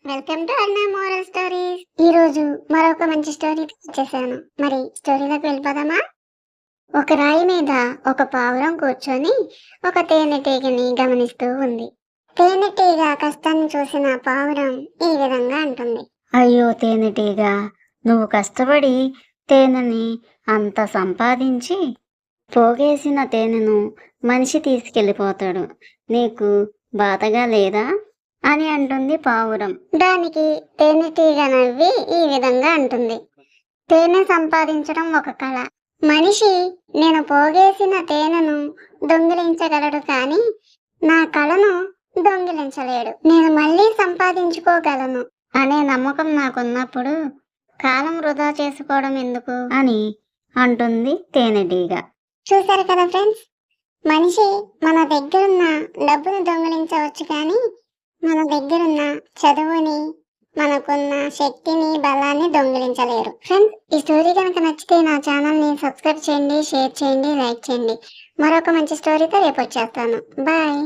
Welcome to అర్ణ moral stories. ఈ రోజు మరొక మంచి స్టోరీ వచ్చేసాను. మరి స్టోరీలోకి వెళ్ళిపోదామా? ఒక రాయి మీద ఒక పావురం కూర్చొని ఒక తేనెటీగని గమనిస్తూ ఉంది. తేనెటీగ కష్టాన్ని చూసిన పావురం ఈ విధంగా అంటుంది. అయ్యో తేనెటీగ, నువ్వు కష్టపడి తేనెని అంత సంపాదించి పోగేసిన తేనెను మనిషి తీసుకెళ్ళిపోతాడు, నీకు బాధగా లేదా అని అంటుంది పావురం. దానికి తేనెటీగ నవ్వి ఈ విధంగా అంటుంది. తేనె సంపాదించడం ఒక కళ. మనిషి నేను పోగేసిన తేనెను దొంగిలించగలడు, కానీ నా కళను దొంగిలించలేడు. నేను మళ్ళీ సంపాదించుకోగలను అనే నమ్మకం నాకున్నప్పుడు కాలం వృధా చేసుకోవడం ఎందుకు అని అంటుంది తేనెటీగ. చూసారు కదా ఫ్రెండ్స్, మనిషి మన దగ్గరున్న డబ్బును దొంగిలించవచ్చు, కానీ మన దగ్గరున్న చదువుని, మనకున్న శక్తిని, బలాన్ని దొంగిలించలేరు. ఫ్రెండ్స్, ఈ స్టోరీ కనుక నచ్చితే నా ఛానల్ని సబ్స్క్రైబ్ చేయండి, షేర్ చేయండి, లైక్ చేయండి. మరొక మంచి స్టోరీతో రేపు వచ్చేస్తాను. బాయ్.